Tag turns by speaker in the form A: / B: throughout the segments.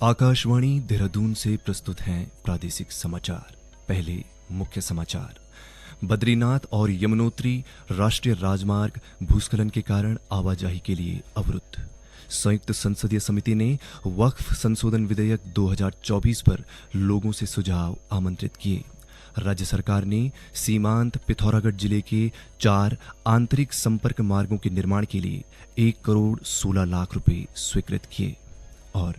A: आकाशवाणी देहरादून से प्रस्तुत हैं प्रादेशिक समाचार। पहले मुख्य समाचार। बद्रीनाथ और यमुनोत्री राष्ट्रीय राजमार्ग भूस्खलन के कारण आवाजाही के लिए अवरुद्ध। संयुक्त संसदीय समिति ने वक्फ संशोधन विधेयक 2024 पर लोगों से सुझाव आमंत्रित किए। राज्य सरकार ने सीमांत पिथौरागढ़ जिले के 4 आंतरिक संपर्क मार्गों के निर्माण के लिए 1 करोड़ 16 लाख रुपए स्वीकृत किए। और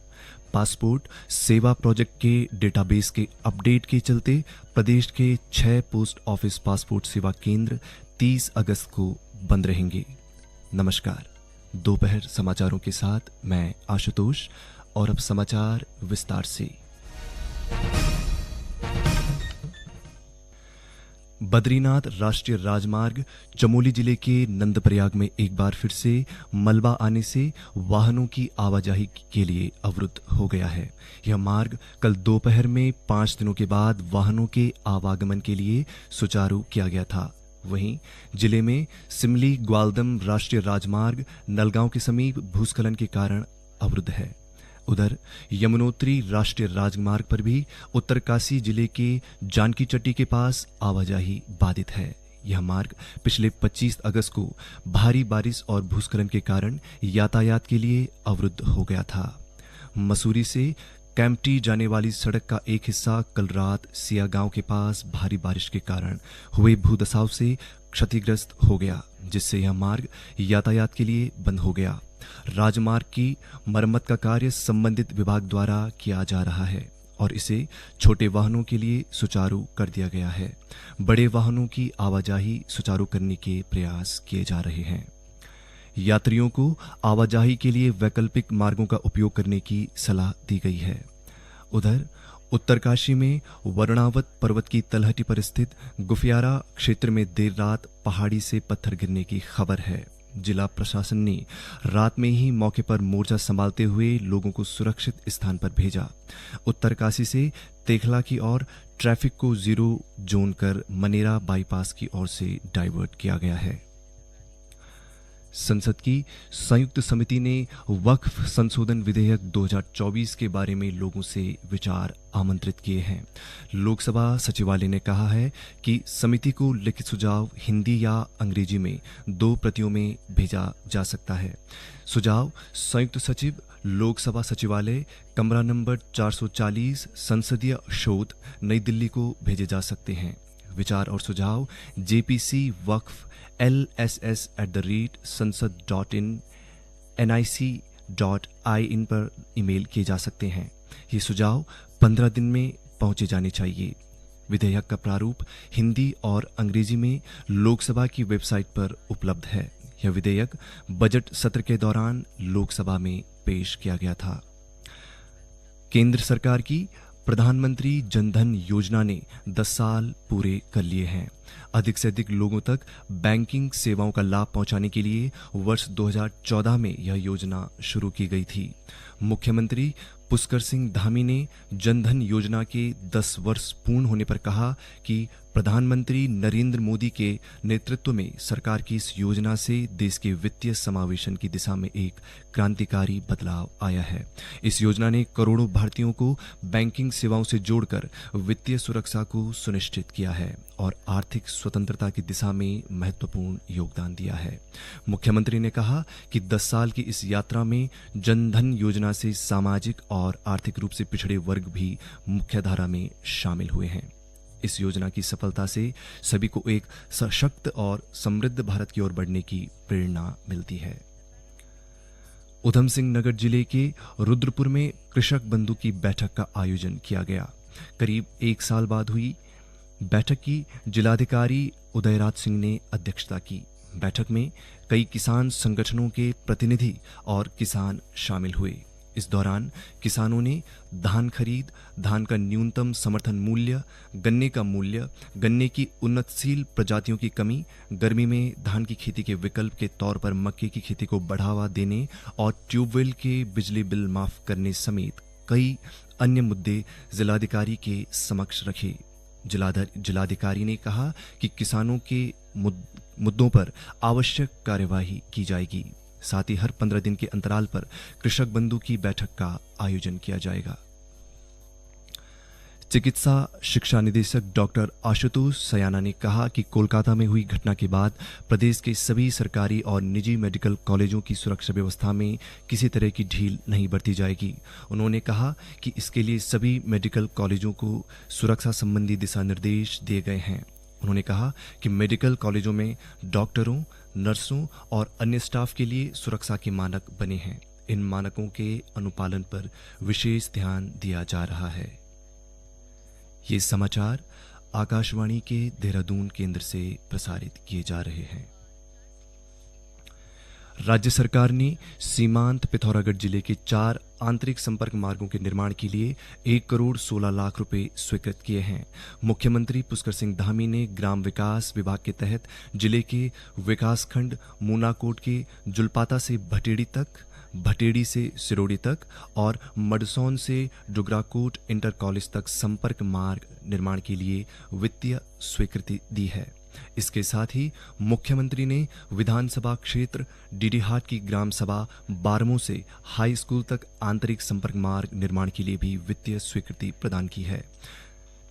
A: पासपोर्ट सेवा प्रोजेक्ट के डेटाबेस के अपडेट के चलते प्रदेश के 6 पोस्ट ऑफिस पासपोर्ट सेवा केंद्र 30 अगस्त को बंद रहेंगे। नमस्कार, दोपहर समाचारों के साथ मैं आशुतोष। और अब समाचार विस्तार से। बद्रीनाथ राष्ट्रीय राजमार्ग चमोली जिले के नंदप्रयाग में एक बार फिर से मलबा आने से वाहनों की आवाजाही के लिए अवरुद्ध हो गया है। यह मार्ग कल दोपहर में 5 दिनों के बाद वाहनों के आवागमन के लिए सुचारू किया गया था। वहीं जिले में सिमली ग्वालदम राष्ट्रीय राजमार्ग नलगांव के समीप भूस्खलन के कारण अवरुद्ध है। उधर यमुनोत्री राष्ट्रीय राजमार्ग पर भी उत्तरकाशी जिले के जानकी चट्टी के पास आवाजाही बाधित है। यह मार्ग पिछले 25 अगस्त को भारी बारिश और भूस्खलन के कारण यातायात के लिए अवरुद्ध हो गया था। मसूरी से कैंपटी जाने वाली सड़क का एक हिस्सा कल रात सिया गांव के पास भारी बारिश के कारण हुए भूदसाव से क्षतिग्रस्त हो गया, जिससे यह मार्ग यातायात के लिए बंद हो गया। राजमार्ग की मरम्मत का कार्य संबंधित विभाग द्वारा किया जा रहा है और इसे छोटे वाहनों के लिए सुचारू कर दिया गया है। बड़े वाहनों की आवाजाही सुचारू करने के प्रयास किए जा रहे हैं। यात्रियों को आवाजाही के लिए वैकल्पिक मार्गों का उपयोग करने की सलाह दी गई है। उधर उत्तरकाशी में वरुणावत पर्वत की तलहटी पर स्थित गुफियारा क्षेत्र में देर रात पहाड़ी से पत्थर गिरने की खबर है। जिला प्रशासन ने रात में ही मौके पर मोर्चा संभालते हुए लोगों को सुरक्षित स्थान पर भेजा। उत्तरकाशी से तेखला की ओर ट्रैफिक को जीरो जोन कर मनेरा बाईपास की ओर से डाइवर्ट किया गया है। संसद की संयुक्त समिति ने वक्फ संशोधन विधेयक 2024 के बारे में लोगों से विचार आमंत्रित किए हैं। लोकसभा सचिवालय ने कहा है कि समिति को लिखित सुझाव हिंदी या अंग्रेजी में 2 प्रतियों में भेजा जा सकता है। सुझाव संयुक्त सचिव लोकसभा सचिवालय, कमरा नंबर 440, संसदीय शोध, नई दिल्ली को भेजे जा सकते हैं। विचार और सुझाव JPC वक्फ lss@sansad.in nic.in पर ईमेल किए जा सकते हैं। ये सुझाव 15 दिन में पहुंचे जाने चाहिए। विधेयक का प्रारूप हिंदी और अंग्रेजी में लोकसभा की वेबसाइट पर उपलब्ध है। यह विधेयक बजट सत्र के दौरान लोकसभा में पेश किया गया था। केंद्र सरकार की प्रधानमंत्री जनधन योजना ने 10 साल पूरे कर लिए हैं। अधिक से अधिक लोगों तक बैंकिंग सेवाओं का लाभ पहुंचाने के लिए वर्ष 2014 में यह योजना शुरू की गई थी। मुख्यमंत्री पुष्कर सिंह धामी ने जनधन योजना के 10 वर्ष पूर्ण होने पर कहा कि प्रधानमंत्री नरेंद्र मोदी के नेतृत्व में सरकार की इस योजना से देश के वित्तीय समावेशन की दिशा में एक क्रांतिकारी बदलाव आया है। इस योजना ने करोड़ों भारतीयों को बैंकिंग सेवाओं से जोड़कर वित्तीय सुरक्षा को सुनिश्चित किया है और आर्थिक स्वतंत्रता की दिशा में महत्वपूर्ण योगदान दिया है। मुख्यमंत्री ने कहा कि 10 साल की इस यात्रा में जनधन योजना से सामाजिक और आर्थिक रूप से पिछड़े वर्ग भी मुख्यधारा में शामिल हुए हैं। इस योजना की सफलता से सभी को एक सशक्त और समृद्ध भारत की ओर बढ़ने की प्रेरणा मिलती है। उधम सिंह नगर जिले के रुद्रपुर में कृषक बंधु की बैठक का आयोजन किया गया। करीब 1 साल बाद हुई बैठक की जिलाधिकारी उदयराज सिंह ने अध्यक्षता की। बैठक में कई किसान संगठनों के प्रतिनिधि और किसान शामिल हुए। इस दौरान किसानों ने धान खरीद, धान का न्यूनतम समर्थन मूल्य, गन्ने का मूल्य, गन्ने की उन्नतशील प्रजातियों की कमी, गर्मी में धान की खेती के विकल्प के तौर पर मक्के की खेती को बढ़ावा देने और ट्यूबवेल के बिजली बिल माफ करने समेत कई अन्य मुद्दे जिलाधिकारी के समक्ष रखे। जिलाधिकारी ने कहा कि किसानों के मुद्दों पर आवश्यक कार्यवाही की जाएगी। साथ ही हर 15 दिन के अंतराल पर कृषक बंधु की बैठक का आयोजन किया जाएगा। चिकित्सा शिक्षा निदेशक डॉक्टर आशुतोष सयाना ने कहा कि कोलकाता में हुई घटना के बाद प्रदेश के सभी सरकारी और निजी मेडिकल कॉलेजों की सुरक्षा व्यवस्था में किसी तरह की ढील नहीं बरती जाएगी। उन्होंने कहा कि इसके लिए सभी मेडिकल कॉलेजों को सुरक्षा संबंधी दिशा निर्देश दिए गए हैं। उन्होंने कहा कि मेडिकल कॉलेजों में डॉक्टरों, नर्सों और अन्य स्टाफ के लिए सुरक्षा के मानक बने हैं। इन मानकों के अनुपालन पर विशेष ध्यान दिया जा रहा है। ये समाचार आकाशवाणी के देहरादून केंद्र से प्रसारित किए जा रहे हैं। राज्य सरकार ने सीमांत पिथौरागढ़ जिले के 4 आंतरिक संपर्क मार्गों के निर्माण के लिए 1 करोड़ 16 लाख रुपए स्वीकृत किए हैं। मुख्यमंत्री पुष्कर सिंह धामी ने ग्राम विकास विभाग के तहत जिले के विकासखंड मूनाकोट के जुलपाता से भटेड़ी तक, भटेड़ी से सिरोड़ी तक और मडसौन से डुगराकोट इंटर कॉलेज तक संपर्क मार्ग निर्माण के लिए वित्तीय स्वीकृति दी है। इसके साथ ही मुख्यमंत्री ने विधानसभा क्षेत्र डीडीहाट की ग्राम सभा 12 से हाई स्कूल तक आंतरिक संपर्क मार्ग निर्माण के लिए भी वित्तीय स्वीकृति प्रदान की है।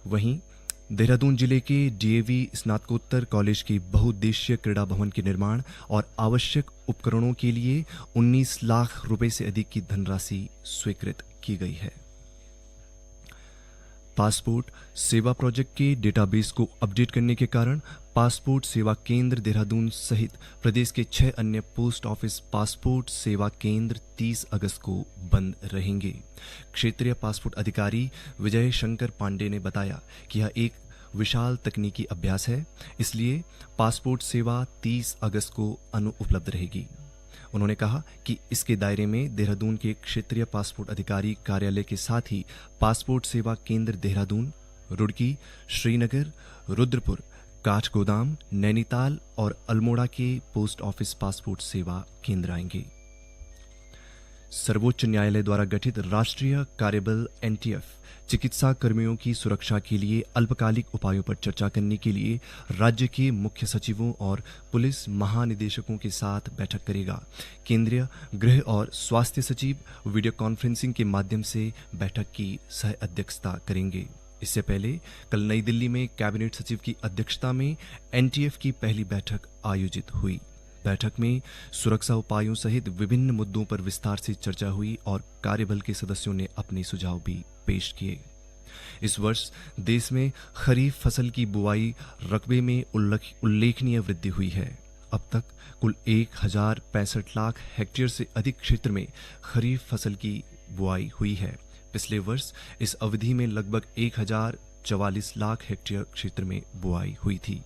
A: वहीं देहरादून जिले के डीएवी स्नातकोत्तर कॉलेज के बहुउद्देशीय क्रीड़ा भवन के निर्माण और आवश्यक उपकरणों के लिए 19 लाख रुपए से अधिक की धनराशि स्वीकृत की गई है। पासपोर्ट सेवा प्रोजेक्ट के डेटाबेस को अपडेट करने के कारण पासपोर्ट सेवा केंद्र देहरादून सहित प्रदेश के 6 अन्य पोस्ट ऑफिस पासपोर्ट सेवा केंद्र 30 अगस्त को बंद रहेंगे। क्षेत्रीय पासपोर्ट अधिकारी विजय शंकर पांडे ने बताया कि यह एक विशाल तकनीकी अभ्यास है, इसलिए पासपोर्ट सेवा 30 अगस्त को अनुपलब्ध रहेगी। उन्होंने कहा कि इसके दायरे में देहरादून के क्षेत्रीय पासपोर्ट अधिकारी कार्यालय के साथ ही पासपोर्ट सेवा केंद्र देहरादून, रुड़की, श्रीनगर, रुद्रपुर, काठगोदाम, नैनीताल और अल्मोड़ा के पोस्ट ऑफिस पासपोर्ट सेवा केंद्र आएंगे। सर्वोच्च न्यायालय द्वारा गठित राष्ट्रीय कार्यबल एनटीएफ चिकित्सा कर्मियों की सुरक्षा के लिए अल्पकालिक उपायों पर चर्चा करने के लिए राज्य के मुख्य सचिवों और पुलिस महानिदेशकों के साथ बैठक करेगा। केंद्रीय गृह और स्वास्थ्य सचिव वीडियो कॉन्फ्रेंसिंग के माध्यम से बैठक की सह अध्यक्षता करेंगे। इससे पहले कल नई दिल्ली में कैबिनेट सचिव की अध्यक्षता में एनटीएफ की पहली बैठक आयोजित हुई। बैठक में सुरक्षा उपायों सहित विभिन्न मुद्दों पर विस्तार से चर्चा हुई और कार्यबल के सदस्यों ने अपने सुझाव भी पेश किए। इस वर्ष देश में खरीफ फसल की बुआई रकबे में उल्लेखनीय वृद्धि हुई है। अब तक कुल 1065 लाख हेक्टेयर से अधिक क्षेत्र में खरीफ फसल की बुआई हुई है। पिछले वर्ष इस अवधि में लगभग 1044 लाख हेक्टेयर क्षेत्र में बुआई हुई थी।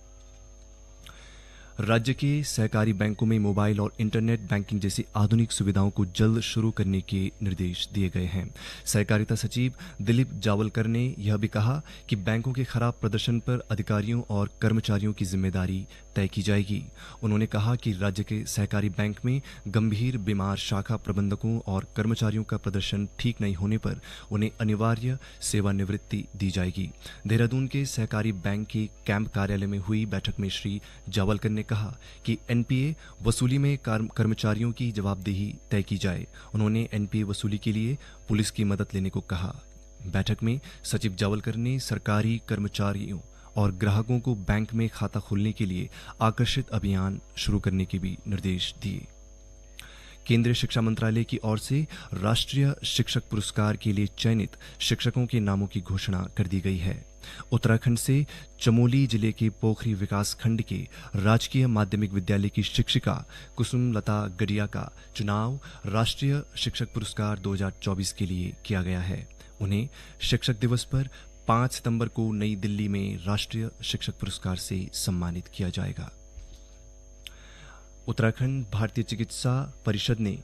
A: राज्य के सहकारी बैंकों में मोबाइल और इंटरनेट बैंकिंग जैसी आधुनिक सुविधाओं को जल्द शुरू करने के निर्देश दिए गए हैं। सहकारिता सचिव दिलीप जावलकर ने यह भी कहा कि बैंकों के खराब प्रदर्शन पर अधिकारियों और कर्मचारियों की जिम्मेदारी तय की जाएगी। उन्होंने कहा कि राज्य के सहकारी बैंक में गंभीर बीमार शाखा प्रबंधकों और कर्मचारियों का प्रदर्शन ठीक नहीं होने पर उन्हें अनिवार्य सेवानिवृत्ति दी जाएगी। देहरादून के सहकारी बैंक के कैंप कार्यालय में हुई बैठक में श्री जावलकर ने कहा कि एनपीए वसूली में कर्मचारियों की जवाबदेही तय की जाए। उन्होंने एनपीए वसूली के लिए पुलिस की मदद लेने को कहा। बैठक में सचिव जावलकर ने सरकारी कर्मचारियों और ग्राहकों को बैंक में खाता खोलने के लिए आकर्षित अभियान शुरू करने के भी निर्देश दिए। केंद्रीय शिक्षा मंत्रालय की ओर से राष्ट्रीय शिक्षक पुरस्कार के लिए चयनित शिक्षकों के नामों की घोषणा कर दी गई है। उत्तराखंड से चमोली जिले के पोखरी विकास खंड के राजकीय माध्यमिक विद्यालय की शिक्षिका कुसुमलता गडिया का चुनाव राष्ट्रीय शिक्षक पुरस्कार 2024 के लिए किया गया है। उन्हें शिक्षक दिवस पर 5 सितंबर को नई दिल्ली में राष्ट्रीय शिक्षक पुरस्कार से सम्मानित किया जाएगा। उत्तराखंड भारतीय चिकित्सा परिषद ने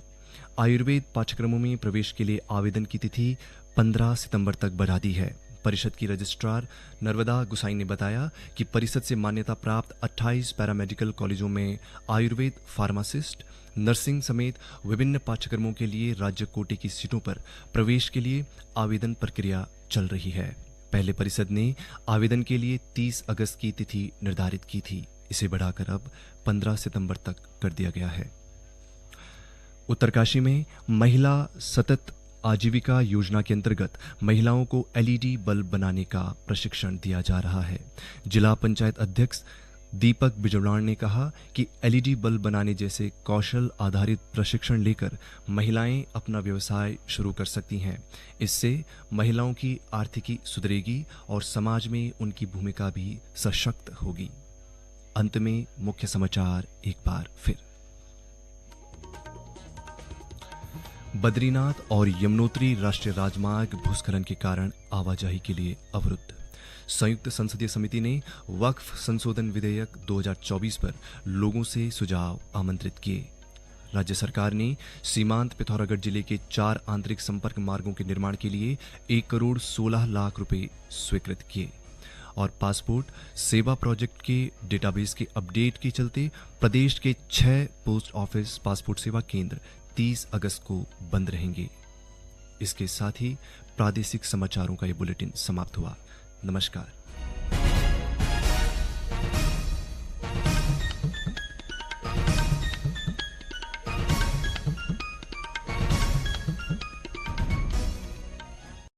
A: आयुर्वेद पाठ्यक्रमों में प्रवेश के लिए आवेदन की तिथि 15 सितंबर तक बढ़ा दी है। परिषद की रजिस्ट्रार नर्मदा गुसाई ने बताया कि परिषद से मान्यता प्राप्त 28 पैरामेडिकल कॉलेजों में आयुर्वेद फार्मासिस्ट, नर्सिंग समेत विभिन्न पाठ्यक्रमों के लिए राज्य कोटे की सीटों पर प्रवेश के लिए आवेदन प्रक्रिया चल रही है। पहले परिषद ने आवेदन के लिए 30 अगस्त की तिथि निर्धारित की थी। इसे बढ़ाकर अब 15 सितंबर तक कर दिया गया है। उत्तरकाशी में महिला सतत आजीविका योजना के अंतर्गत महिलाओं को एलईडी बल्ब बनाने का प्रशिक्षण दिया जा रहा है। जिला पंचायत अध्यक्ष दीपक बिजौलाण ने कहा कि एलईडी बल्ब बनाने जैसे कौशल आधारित प्रशिक्षण लेकर महिलाएं अपना व्यवसाय शुरू कर सकती हैं। इससे महिलाओं की आर्थिकी सुधरेगी और समाज में उनकी भूमिका भी सशक्त होगी। अंत में मुख्य समाचार एक बार फिर। बद्रीनाथ और यमुनोत्री राष्ट्रीय राजमार्ग भूस्खलन के कारण आवाजाही के लिए अवरुद्ध। संयुक्त संसदीय समिति ने वक्फ संशोधन विधेयक 2024 पर लोगों से सुझाव आमंत्रित किए। राज्य सरकार ने सीमांत पिथौरागढ़ जिले के 4 आंतरिक संपर्क मार्गों के निर्माण के लिए 1 करोड़ 16 लाख रुपए स्वीकृत किए। और पासपोर्ट सेवा प्रोजेक्ट के डेटाबेस के अपडेट के चलते प्रदेश के 6 पोस्ट ऑफिस पासपोर्ट सेवा केंद्र 30 अगस्त को बंद रहेंगे। इसके साथ ही प्रादेशिक समाचारों का ये बुलेटिन समाप्त हुआ। नमस्कार।